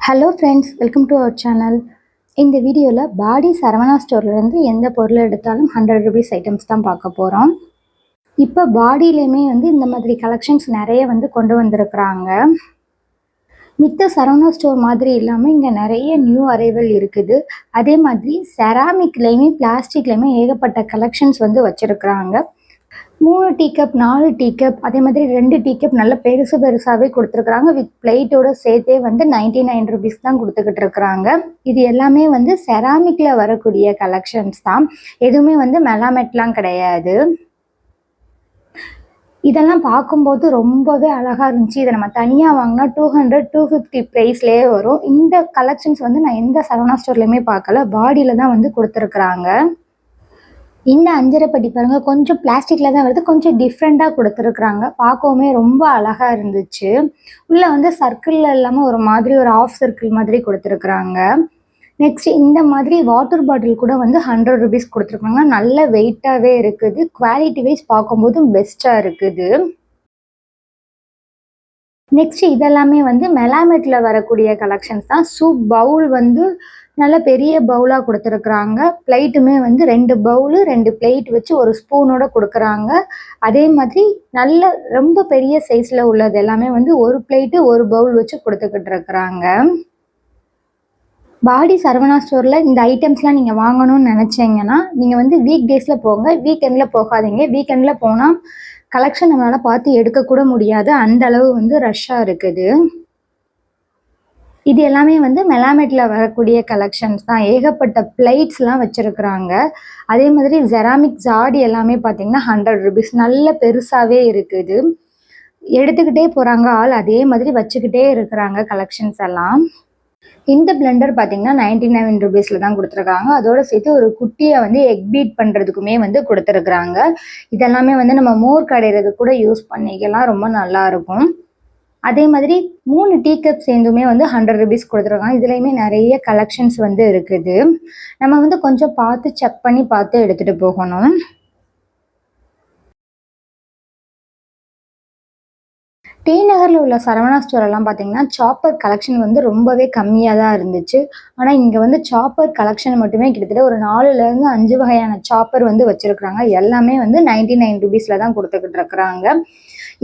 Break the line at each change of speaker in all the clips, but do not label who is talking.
Hello friends, welcome to our channel. இந்த வீடியோவில் பாடி சரவணா ஸ்டோர்லேருந்து எந்த பொருள் எடுத்தாலும் 100 ருபீஸ் ஐட்டம்ஸ் தான் பார்க்க போகிறோம். இப்போ பாடியிலையுமே இந்த மாதிரி கலெக்ஷன்ஸ் நிறைய கொண்டு வந்திருக்கிறாங்க. மித்த சரவணா ஸ்டோர் மாதிரி இல்லாமல் இங்கே நிறைய நியூ அரைவல் இருக்குது. அதே மாதிரி செராமிக்லேயுமே பிளாஸ்டிக்லேயுமே ஏகப்பட்ட கலெக்ஷன்ஸ் வச்சுருக்குறாங்க. 3 டீ கப், 4 டீ கப், அதே மாதிரி 2 டீ கப் நல்ல பெருசாகவே கொடுத்துருக்குறாங்க. வித் பிளேட்டோட சேர்த்தே 99 ருபீஸ் தான் கொடுத்துக்கிட்டு இருக்கிறாங்க. இது எல்லாமே செராமிக்கில் வரக்கூடிய கலெக்ஷன்ஸ் தான். எதுவுமே மெலாமெட்லாம் கிடையாது. இதெல்லாம் பார்க்கும்போது ரொம்பவே அழகாக இருந்துச்சு. இதை நம்ம தனியாக வாங்கினா 200, 250 ப்ரைஸ்லேயே வரும். இந்த கலெக்ஷன்ஸ் நான் எந்த சரவணா ஸ்டோர்லையுமே பார்க்கல. பாடியில் தான் கொடுத்துருக்குறாங்க. இந்த அஞ்சரை பட்டி பாருங்கள், கொஞ்சம் பிளாஸ்டிக்கில் தான் வருது. கொஞ்சம் டிஃப்ரெண்ட்டாக கொடுத்துருக்குறாங்க. பார்க்கவுமே ரொம்ப அழகாக இருந்துச்சு. உள்ளே சர்க்கிளில் இல்லாமல் ஒரு மாதிரி ஒரு ஆஃப் சர்க்கிள் மாதிரி கொடுத்துருக்குறாங்க. நெக்ஸ்ட் இந்த மாதிரி வாட்டர் பாட்டில் கூட 100 ருபீஸ் கொடுத்துருக்காங்க. நல்ல வெயிட்டாகவே இருக்குது. குவாலிட்டி வைஸ் பார்க்கும்போதும் பெஸ்ட்டாக இருக்குது. நெக்ஸ்ட் இதெல்லாமே மெலாமெட்டில் வரக்கூடிய கலெக்ஷன்ஸ் தான். சூப் பவுல் நல்ல பெரிய பவுலாக கொடுத்துருக்குறாங்க. பிளேட்டுமே 2 பவுலு 2 பிளேட் வச்சு ஒரு ஸ்பூனோட கொடுக்குறாங்க. அதே மாதிரி நல்ல ரொம்ப பெரிய சைஸில் உள்ளது எல்லாமே ஒரு பிளேட்டு ஒரு பவுல் வச்சு கொடுத்துக்கிட்டு இருக்கிறாங்க. பாடி சரவணா ஸ்டோரில் இந்த ஐட்டம்ஸ்லாம் நீங்கள் வாங்கணும்னு நினச்சிங்கன்னா நீங்கள் வீக் டேஸில் போங்க, வீக்கெண்டில் போகாதீங்க. வீக்கெண்டில் போனால் கலெக்ஷன் நம்மளால் பார்த்து எடுக்கக்கூட முடியாது. அந்த அளவு ரஷ்ஷாக இருக்குது. இது எல்லாமே மெலாமெட்டில் வரக்கூடிய கலெக்ஷன்ஸ் தான். ஏகப்பட்ட பிளேட்ஸ்லாம் வச்சுருக்குறாங்க. அதே மாதிரி செராமிக் ஜாடி எல்லாமே பார்த்தீங்கன்னா 100 ருபீஸ். நல்ல பெருசாகவே இருக்குது. எடுத்துக்கிட்டே போகிறாங்க ஆள். அதே மாதிரி வச்சுக்கிட்டே இருக்கிறாங்க கலெக்ஷன்ஸ் எல்லாம். இந்த பிளெண்டர் பார்த்தீங்கன்னா 99 ருபீஸில் தான் கொடுத்துருக்காங்க. அதோடு சேர்த்து ஒரு குட்டியை எக் பீட் பண்ணுறதுக்குமே கொடுத்துருக்குறாங்க. இதெல்லாமே நம்ம மோர் கடையிறது கூட யூஸ் பண்ணிக்கலாம். ரொம்ப நல்லாயிருக்கும். அதே மாதிரி 3 டீ கப் சேர்ந்துமே 100 ருபீஸ் கொடுத்துருக்காங்க. இதுலேயுமே நிறைய கலெக்ஷன்ஸ் இருக்குது. நம்ம கொஞ்சம் பார்த்து செக் பண்ணி பார்த்து எடுத்துகிட்டு போகணும். டி நகரில் உள்ள சரவணா ஸ்டோரெல்லாம் பார்த்தீங்கன்னா சாப்பர் கலெக்ஷன் ரொம்பவே கம்மியாக தான் இருந்துச்சு. ஆனால் இங்கே சாப்பர் கலெக்ஷன் மட்டுமே கிட்டத்தட்ட ஒரு 4லேருந்து 5 வகையான சாப்பர் வச்சுருக்குறாங்க. எல்லாமே 99 ருபீஸில் தான் கொடுத்துக்கிட்டு இருக்கிறாங்க.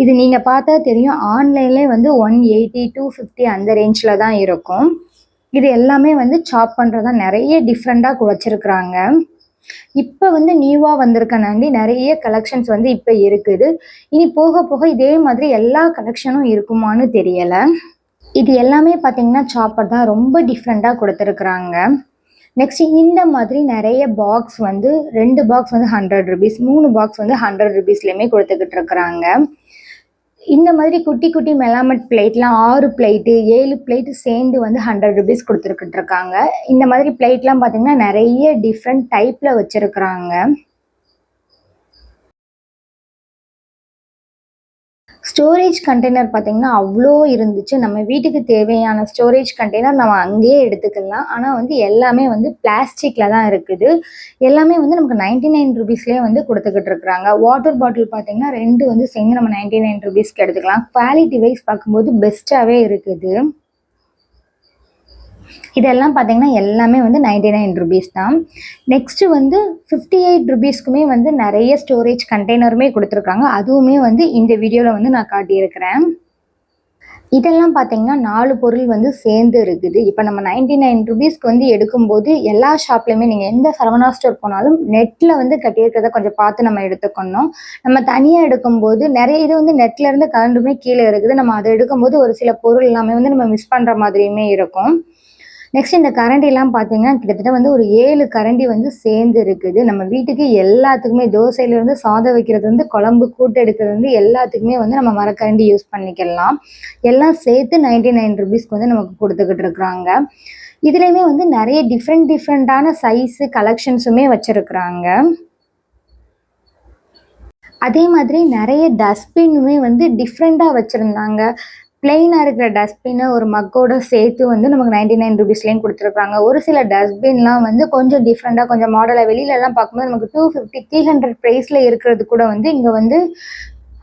இது நீங்கள் பார்த்தா தெரியும். ஆன்லைன்லேயே 180, 250 அந்த ரேஞ்சில் தான் இருக்கும். இது எல்லாமே சாப் பண்ணுறதா நிறைய டிஃப்ரெண்ட்டாக வச்சுருக்குறாங்க. இப்போ நியூவாக வந்திருக்கனாண்டி நிறைய கலெக்ஷன்ஸ் இப்போ இருக்குது. இனி போக போக இதே மாதிரி எல்லா கலெக்ஷனும் இருக்குமான்னு தெரியலை. இது எல்லாமே பார்த்தீங்கன்னா சாப்பர் தான். ரொம்ப டிஃப்ரெண்ட்டாக கொடுத்துருக்குறாங்க. நெக்ஸ்ட் இந்த மாதிரி நிறைய பாக்ஸ் 2 பாக்ஸ் 100 ருபீஸ், 3 பாக்ஸ் 100 ருபீஸ்லேயுமே கொடுத்துக்கிட்டு இருக்கிறாங்க. இந்த மாதிரி குட்டி குட்டி மெலாமெட் பிளேட்லாம் 6 பிளேட்டு 7 பிளேட்டு சேர்ந்து 100 ருபீஸ் கொடுத்துருக்கிட்டு இருக்காங்க. இந்த மாதிரி பிளேட்லாம் பார்த்தீங்கன்னா நிறைய டிஃப்ரெண்ட் டைப்பில் வச்சுருக்குறாங்க. ஸ்டோரேஜ் கண்டெய்னர் பார்த்தீங்கன்னா அவ்வளோ இருந்துச்சு. நம்ம வீட்டுக்கு தேவையான ஸ்டோரேஜ் கண்டெய்னர் நம்ம அங்கேயே எடுத்துக்கலாம். ஆனால் எல்லாமே பிளாஸ்டிக்கில் தான் இருக்குது. எல்லாமே நமக்கு 99 ருபீஸ்லேயே கொடுத்துக்கிட்டு இருக்கிறாங்க. வாட்டர் பாட்டில் பார்த்தீங்கன்னா 2 சேர்ந்து நம்ம 99 ருபீஸ்க்கு எடுத்துக்கலாம். குவாலிட்டி வைஸ் பார்க்கும்போது பெஸ்ட்டாகவே இருக்குது. இதெல்லாம் பார்த்தீங்கன்னா எல்லாமே 99 ருபீஸ் தான். நெக்ஸ்ட்டு 58 ருபீஸ்க்குமே நிறைய ஸ்டோரேஜ் கண்டெய்னருமே கொடுத்துருக்காங்க. அதுவுமே இந்த வீடியோவில் நான் காட்டியிருக்கிறேன். இதெல்லாம் பார்த்தீங்கன்னா 4 பொருள் சேர்ந்து இருக்குது. இப்போ நம்ம 99 ருபீஸ்க்கு எடுக்கும்போது எல்லா ஷாப்லையுமே நீங்கள் எந்த சரவணா ஸ்டோர் போனாலும் நெட்டில் கட்டியிருக்கிறத கொஞ்சம் பார்த்து நம்ம எடுத்துக்கணும். நம்ம தனியாக எடுக்கும்போது நிறைய இது நெட்லேருந்து கலண்டுமே கீழே இருக்குது. நம்ம அதை எடுக்கும்போது ஒரு சில பொருள் எல்லாமே நம்ம மிஸ் பண்ணுற மாதிரியுமே இருக்கும். நெக்ஸ்ட் இந்த கரண்டிலாம் பார்த்தீங்கன்னா கிட்டத்தட்ட ஒரு 7 கரண்டி சேர்ந்து இருக்குது. நம்ம வீட்டுக்கு எல்லாத்துக்குமே தோசையிலேருந்து சாதம் வைக்கிறது குழம்பு கூட்டு எடுக்கிறது எல்லாத்துக்குமே நம்ம மரக்கரண்டி யூஸ் பண்ணிக்கலாம். எல்லாம் சேர்த்து 99 ருபீஸ்க்கு நமக்கு கொடுத்துக்கிட்டு இருக்கிறாங்க. இதுலேயுமே நிறைய டிஃப்ரெண்ட்டான சைஸு கலெக்ஷன்ஸுமே வச்சுருக்குறாங்க. அதே மாதிரி நிறைய டஸ்ட்பின்னுமே டிஃப்ரெண்ட்டாக வச்சுருந்தாங்க. பிளெயினாக இருக்கிற டஸ்ட்பின்னு ஒரு மக்கோட சேர்த்து நமக்கு 99 ருபீஸ்லேயும் கொடுத்துருக்காங்க. ஒரு சில டஸ்ட்பின்லாம் கொஞ்சம் டிஃப்ரெண்ட்டாக கொஞ்சம் மாடலாக வெளியிலலாம் பார்க்கும்போது நமக்கு 250, 300 ப்ரைஸில் இருக்கிறது கூட இங்கே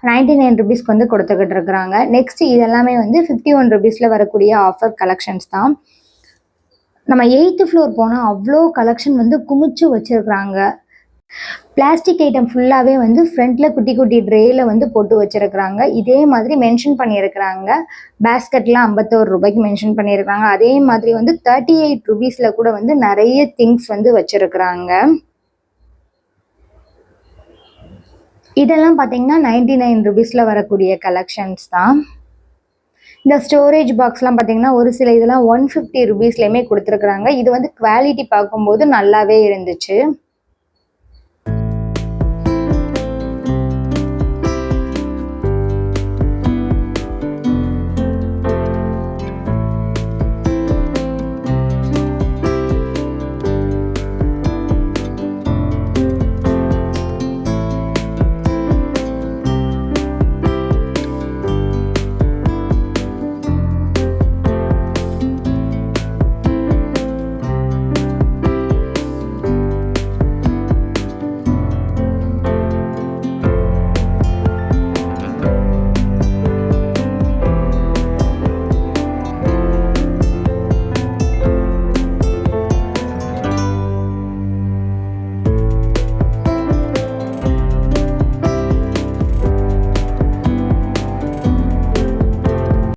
99 வந்து கொடுத்துக்கிட்டு இருக்கிறாங்க. நெக்ஸ்ட் இது எல்லாமே வந்து 51 ருபீஸில் வரக்கூடிய ஆஃபர் கலெக்ஷன்ஸ் தான். நம்ம 8th ஃப்ளோர் போனால் அவ்வளோ கலெக்ஷன் வந்து குமிச்சு வச்சுருக்குறாங்க. பிளாஸ்டிக் ஐட்டம் ஃபுல்லாகவே வந்து ஃப்ரண்ட்டில் குட்டி குட்டி ட்ரேயில் வந்து போட்டு வச்சுருக்குறாங்க. இதே மாதிரி மென்ஷன் பண்ணியிருக்கிறாங்க. பேஸ்கெட்லாம் 51 ரூபாய்க்கு மென்ஷன் பண்ணியிருக்காங்க. அதே மாதிரி வந்து 38 ருபீஸில் கூட வந்து நிறைய திங்ஸ் வந்து வச்சுருக்குறாங்க. இதெல்லாம் பார்த்தீங்கன்னா 99 ருபீஸில் வரக்கூடிய கலெக்ஷன்ஸ் தான். இந்த ஸ்டோரேஜ் பாக்ஸ்லாம் பார்த்தீங்கன்னா ஒரு சில இதெல்லாம் 150 ருபீஸ்லேயுமே கொடுத்துருக்குறாங்க. இது வந்து குவாலிட்டி பார்க்கும்போது நல்லாவே இருந்துச்சு.